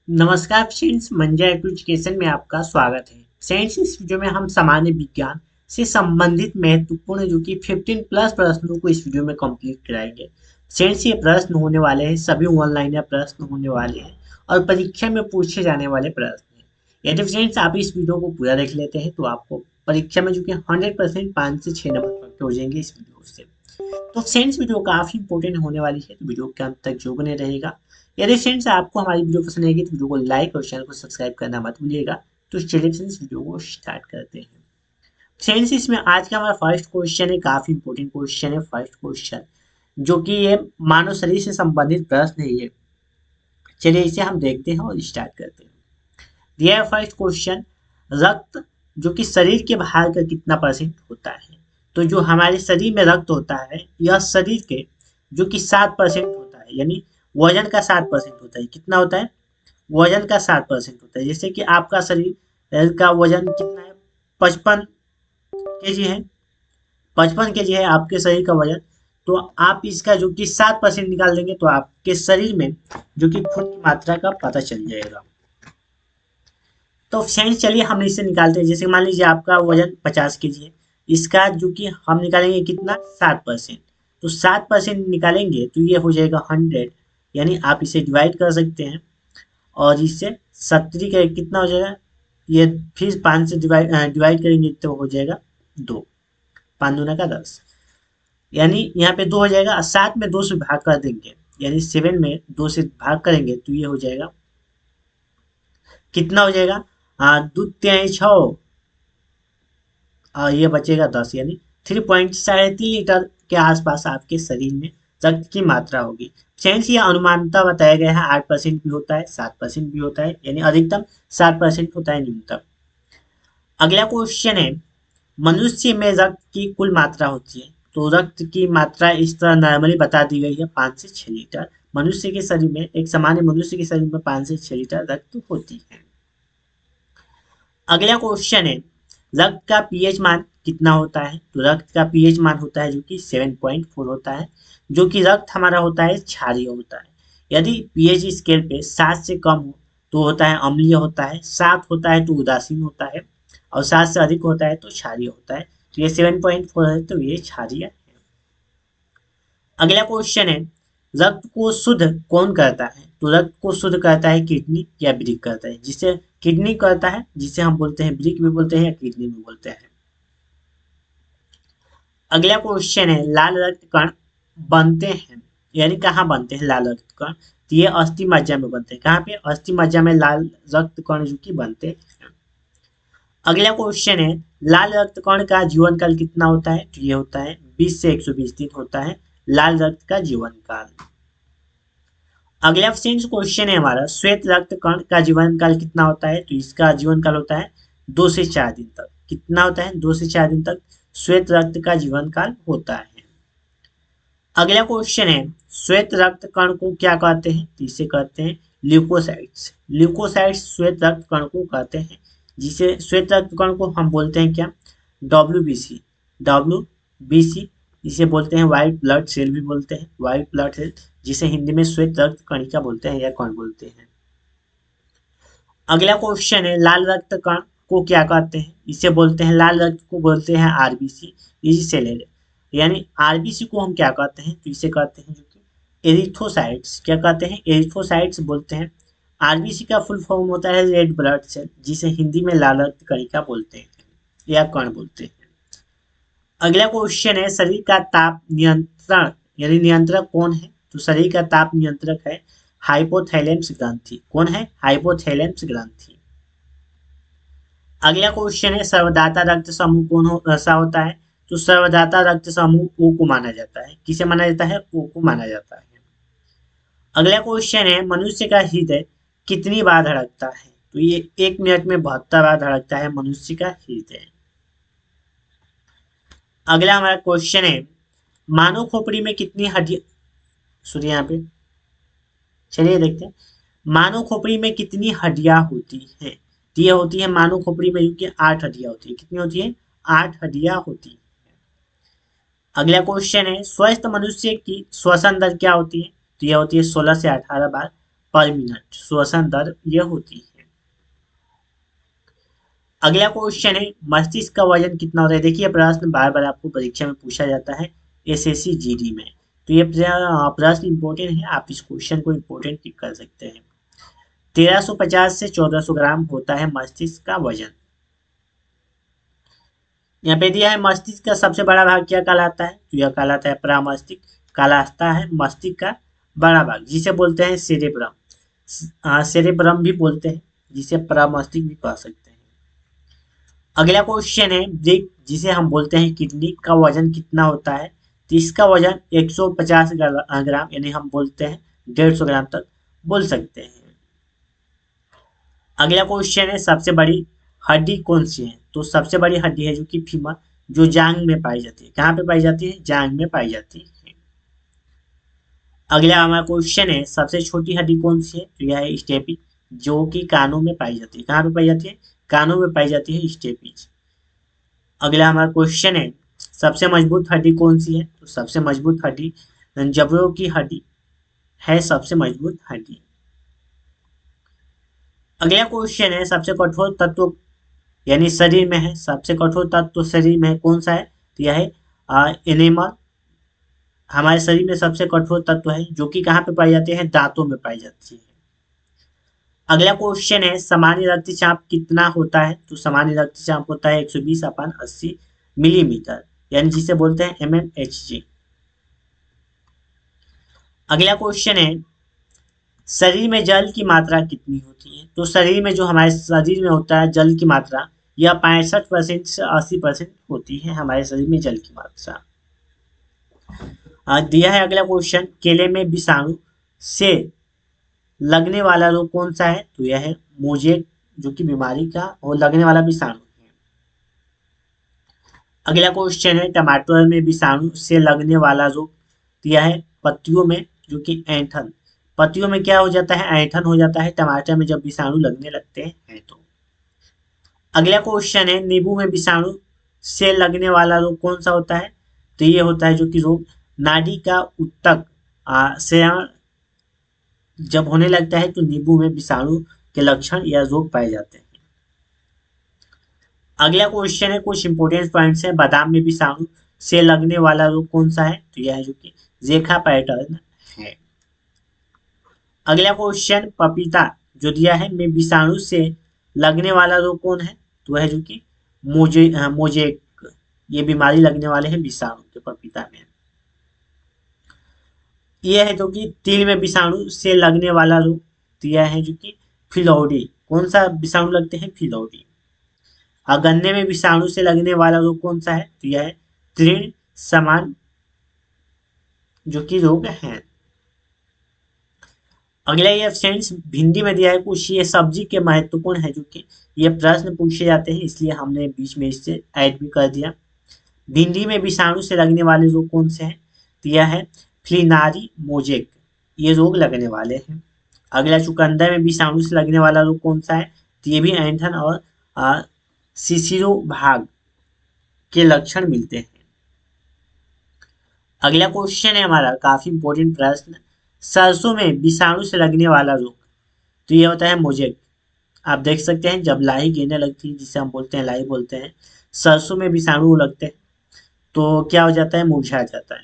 नमस्कार फ्रेंड्स, मंजा एजुकेशन में आपका स्वागत है। फ्रेंड्स, इस वीडियो में हम सामान्य विज्ञान से संबंधित महत्वपूर्ण जो कि 15 प्लस प्रश्नों को इस वीडियो में कंप्लीट कराएंगे। फ्रेंड्स, ये प्रश्न होने वाले हैं, सभी ऑनलाइन या प्रश्न होने वाले हैं और परीक्षा में पूछे जाने वाले प्रश्न हैं। यदि फ्रेंड्स आप इस वीडियो को पूरा देख लेते हैं तो आपको परीक्षा में जो कि 100% 5 से 6 नंबर पक्के हो जाएंगे इस वीडियो से। तो फ्रेंड्स, वीडियो काफी इंपॉर्टेंट होने वाली है, तो वीडियो के अंत तक जो बने रहेगा। यदि फ्रेंड्स आपको हमारी वीडियो पसंद आएगी तो वीडियो को लाइक और चैनल को सब्सक्राइब करना मत भूलिएगा। तो चलिए फ्रेंड्स वीडियो को स्टार्ट करते हैं। फ्रेंड्स, इसमें आज का हमारा फर्स्ट क्वेश्चन है, काफी इंपॉर्टेंट क्वेश्चन है फर्स्ट क्वेश्चन, जो कि ये मानव शरीर से संबंधित प्रश्न है ये। चलिए इसे हम देखते हैं और स्टार्ट करते हैं। दिया है फर्स्ट क्वेश्चन, रक्त जो कि शरीर के बाहर का कितना परसेंट होता है। तो जो हमारे शरीर में रक्त होता है यह शरीर के जो कि 7% होता है, यानी वजन का 7% होता है। कितना होता है? वजन का 7% होता है। जैसे कि आपका शरीर का वजन कितना है? 55 kg है। 55 kg है आपके शरीर का वजन। तो आप इसका जो कि 7% निकाल देंगे तो आपके शरीर में जो कि खून की मात्रा का पता चल जाएगा। तो फ्रेंड्स चलिए हम इसे निकालते हैं। जैसे मान लीजिए आपका वजन 50 kg है, इसका जो कि हम निकालेंगे कितना? 7%। तो 7% निकालेंगे तो ये हो जाएगा 100, यानी आप इसे डिवाइड कर सकते हैं और इससे 70 का कितना हो जाएगा? ये फिर 5 से डिवाइड करेंगे तो हो जाएगा 2। 5 दूना का 10, यानी यहाँ पे 2 हो जाएगा। 7 में 2 से भाग कर देंगे, यानी 7 में 2 से भाग करेंगे तो ये हो जाएगा, कितना हो जाएगा? दो तिहाई 6, ये बचेगा 10, यानी 3.3 लीटर के आसपास आपके शरीर में रक्त की मात्रा होगी। फ्रेंड्स, ये अनुमानता बताया गया है। 8% भी होता है, 7% भी होता है, यानी अधिकतम 7% होता है, न्यूनतम। अगला क्वेश्चन है, मनुष्य में रक्त की कुल मात्रा होती है। तो रक्त की मात्रा इस तरह नॉर्मली बता दी गई है, 5 से 6 लीटर। मनुष्य के शरीर में, एक सामान्य मनुष्य के शरीर में 5 से 6 लीटर रक्त होती है। अगला क्वेश्चन है, रक्त का पीएच मान कितना होता है। तो रक्त का पीएच मान होता है जो कि 7.4 होता है, जो कि रक्त हमारा होता है क्षारीय होता है। यदि पीएच स्केल पे 7 से कम हो तो होता है अम्लीय होता है, 7 होता है तो उदासीन होता है, और 7 से अधिक होता है तो क्षारीय होता है। तो ये 7.4 है तो ये क्षारीय है। अगला क्वेश्चन है, रक्त को शुद्ध कौन करता है। तो रक्त को शुद्ध करता है किडनी या वृक्क करता है। जिसे किडनी करता है, जिसे हम बोलते हैं वृक्क भी बोलते हैं या किडनी भी बोलते हैं। अगला क्वेश्चन है, लाल रक्त कण बनते हैं, यानी कहाँ बनते हैं लाल रक्त कण। तो ये अस्थि मज्जा में बनते हैं। कहाँ पे? अस्थि मज्जा में लाल रक्त कण जो कि बनते हैं। अगला क्वेश्चन है, लाल रक्त कण का जीवन काल कितना होता है। तो ये होता है 20 से 120 दिन होता है लाल रक्त का जीवन काल। अगला क्वेश्चन है हमारा, श्वेत रक्त कण का जीवन काल कितना होता है। तो इसका जीवन काल होता है 2 से 4 दिन तक। कितना होता है? 2 से 4 दिन तक श्वेत रक्त का जीवन काल होता है। अगला क्वेश्चन है, श्वेत रक्त कण को क्या कहते हैं। तो इसे कहते हैं ल्यूकोसाइट्स। ल्यूकोसाइट्स श्वेत रक्त कण को कहते हैं, जिसे श्वेत रक्त कण को हम बोलते हैं क्या? W B C. इसे बोलते हैं व्हाइट ब्लड सेल भी बोलते हैं, व्हाइट ब्लड सेल, जिसे हिंदी में श्वेत रक्त कणिका बोलते हैं या कण बोलते हैं। अगला क्वेश्चन है, लाल रक्त कण को क्या कहते हैं। इसे बोलते हैं, लाल रक्त को बोलते हैं आरबीसी, इजी सेलर, यानी आरबीसी को हम क्या कहते हैं। तो इसे कहते हैं जो कि एरिथ्रोसाइट्स। क्या कहते हैं? एरिथ्रोसाइट्स बोलते हैं। आरबीसी का फुल फॉर्म होता है रेड ब्लड सेल, जिसे हिंदी में लाल रक्त कणिका बोलते हैं या कण बोलते हैं। अगला क्वेश्चन है, शरीर का ताप नियंत्रण, यानी नियंत्रक कौन है। तो शरीर का ताप नियंत्रक है हाइपोथैलेमस ग्रंथि। कौन है? हाइपोथैलेमस ग्रंथि। अगला क्वेश्चन है, सर्वदाता रक्त समूह सा होता है। तो सर्वदाता रक्त समूह ओ को माना जाता है। किसे माना जाता है? ओ को माना जाता है। अगला क्वेश्चन है, मनुष्य का हृदय कितनी बार धड़कता है। तो ये 1 मिनट में 72 बार धड़कता है मनुष्य का हृदय। अगला हमारा क्वेश्चन है, मानव खोपड़ी में कितनी हड्डी, सुनिए यहाँ पे, चलिए देखते हैं। मानव खोपड़ी में कितनी हड्डियां होती हैं। तो ये होती है मानव खोपड़ी में जो कि 8 हड्डियां होती है। कितनी होती है? 8 हड्डियां होती है। अगला क्वेश्चन है, स्वस्थ मनुष्य की श्वसन दर क्या होती है। तो यह होती है 16 से 18 बार पर मिनट श्वसन दर यह होती है। अगला क्वेश्चन है मस्तिष्क का वजन कितना होता है। देखिए प्रश्न बार बार आपको परीक्षा में पूछा जाता है एसएससी जीडी में, तो ये प्रश्न इंपॉर्टेंट है, आप इस क्वेश्चन को इंपॉर्टेंट टिक कर सकते हैं। 1350 से 1400 ग्राम होता है मस्तिष्क का वजन। यहाँ पे दिया है मस्तिष्क का सबसे बड़ा भाग क्या कहलाता है, तो यह कहलाता है परामस्तिष्क, कहलाता है मस्तिष्क का बड़ा भाग जिसे बोलते हैं सेरेब्रम। सेरेब्रम भी बोलते हैं, जिसे परामस्तिष्क भी कह सकते हैं। अगला क्वेश्चन है ब्रेक, जिसे हम बोलते हैं किडनी का वजन कितना होता है, तो इसका वजन 150 ग्राम यानी हम बोलते हैं 150 ग्राम तक बोल सकते हैं। अगला क्वेश्चन है सबसे बड़ी हड्डी कौन सी है, तो सबसे बड़ी हड्डी है जो कि फीमर, जो जांग में पाई जाती है। कहाँ पे पाई जाती है, जांग में पाई जाती है। अगला हमारा क्वेश्चन है सबसे छोटी हड्डी कौन सी है, तो यह है स्टेपिज, जो कि कानों में पाई जाती है। कहाँ पे पाई जाती है, कानों में पाई जाती है स्टेपिज। अगला हमारा क्वेश्चन है सबसे मजबूत हड्डी कौन सी है, तो सबसे मजबूत हड्डी जबड़ों की हड्डी है सबसे मजबूत हड्डी। अगला क्वेश्चन है सबसे कठोर तत्व यानी शरीर में है, सबसे कठोर तत्व शरीर में कौन सा है, तो यह है एनिमल। हमारे शरीर में सबसे कठोर तत्व है जो कि कहाँ पे पाई जाती है, दांतों में पाई जाती है। अगला क्वेश्चन है सामान्य रक्तचाप कितना होता है, तो सामान्य रक्तचाप होता है 120/80 मिलीमीटर, यानी जिसे बोलते हैं mmHg। अगला क्वेश्चन है शरीर में जल की मात्रा कितनी होती है, तो शरीर में जो हमारे शरीर में होता है जल की मात्रा यह 65% से 80% होती है हमारे शरीर में जल की मात्रा। दिया है अगला क्वेश्चन केले में विषाणु से लगने वाला रोग कौन सा है, तो यह है मोजेक, जो कि बीमारी का और लगने वाला विषाणु है। अगला क्वेश्चन है टमाटर में विषाणु से लगने वाला रोग, तो यह है पत्तियों में जो कि ऐंठन, पत्तियों में क्या हो जाता है, ऐंठन हो जाता है टमाटर में जब विषाणु लगने लगते हैं तो। अगला क्वेश्चन है नींबू में विषाणु से लगने वाला रोग कौन सा होता है, तो ये होता है जो कि रोग नाड़ी का उत्तक क्षरण जब होने लगता है तो नींबू में विषाणु के लक्षण या रोग पाए जाते हैं। अगला क्वेश्चन है कुछ इंपोर्टेंट पॉइंट्स है बादाम में विषाणु से लगने वाला रोग कौन सा है, तो यह है जो कि रेखा पैटर्न है। अगला क्वेश्चन पपीता जो दिया है में विषाणु से लगने वाला रोग कौन है, तो वह है जो कि मोजेक, ये बीमारी लगने वाले हैं विषाणु के पपीता में। यह है जो कि तिल में विषाणु से लगने वाला रोग, तो यह है जो कि फिलौडी, कौन सा विषाणु लगते हैं, फिलौडी। और गन्ने में विषाणु से लगने वाला रोग कौन सा है, तो यह है तृण समान जो कि रोग है। अगला ये फ्रेंड्स भिंडी में दिया है कुछ ये सब्जी के महत्वपूर्ण है जो कि ये प्रश्न पूछे जाते हैं, इसलिए हमने बीच में इससे ऐड भी कर दिया। भिंडी में विषाणु से लगने वाले रोग कौन से हैं, तो यह है फ्लिनारी मोजेक, ये रोग लगने वाले हैं। अगला चुकंदर में विषाणु से लगने वाला रोग कौन सा है, तो ये भी ऐंठन और सिसिरो भाग के लक्षण मिलते हैं। अगला क्वेश्चन है हमारा काफी इंपॉर्टेंट प्रश्न सरसों में विषाणु से लगने वाला रोग, तो ये होता है मोजेक। आप देख सकते हैं जब लाही गिरने लगती है जिसे हम बोलते हैं लाही बोलते हैं, सरसों में विषाणु लगते हैं तो क्या हो जाता है, मुरझा जाता है।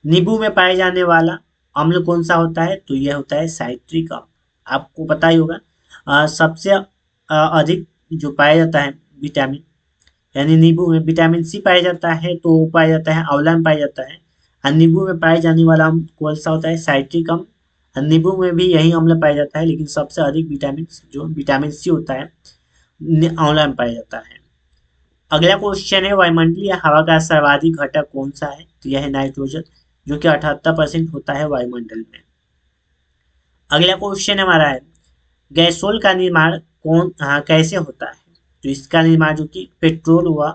नींबू में पाए जाने वाला अम्ल कौन सा होता है, तो यह होता है साइट्रिक अम्ल, आपको पता ही होगा। सबसे अधिक जो पाया जाता है विटामिन यानी नींबू में विटामिन सी पाया जाता है, तो पाया जाता है आंवला में पाया जाता है। और नींबू में पाए जाने वाला अम्ल कौन सा होता है, साइट्रिक अम्ल। नींबू में भी यही अम्ल पाया जाता है, लेकिन सबसे अधिक विटामिन जो विटामिन सी होता है आंवला में पाया जाता है। अगला क्वेश्चन है वायुमंडलीय हवा का सर्वाधिक घटक कौन सा है, तो यह है नाइट्रोजन, जो कि 78% होता है वायुमंडल में। अगला क्वेश्चन हमारा है गैसोल का निर्माण कैसे होता है, तो इसका निर्माण जो कि पेट्रोल व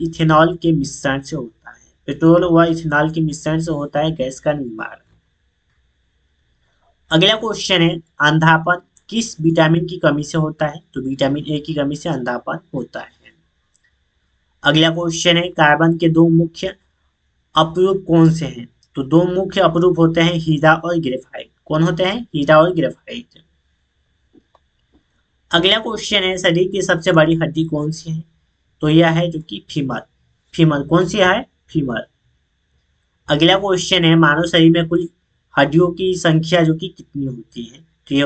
इथेनॉल के मिश्रण से होता है, पेट्रोल व इथेनॉल के मिश्रण से होता है गैस का निर्माण। अगला क्वेश्चन है अंधापन किस विटामिन की कमी से होता है, तो विटामिन ए की कमी से अंधापन होता है। अगला क्वेश्चन है कार्बन के दो मुख्य अपरूप कौन से हैं, तो दो मुख्य अपरूप होते हैं हीरा और ग्रेफाइट, कौन होते हैं? हीरा और ग्रेफाइट। अगला क्वेश्चन है शरीर की सबसे बड़ी हड्डी कौन सी है? तो यह है जो कि फीमर। फीमर कौन सी है? फीमर। अगला क्वेश्चन है मानव शरीर में कुल हड्डियों की संख्या जो कि कितनी होती है? तो ये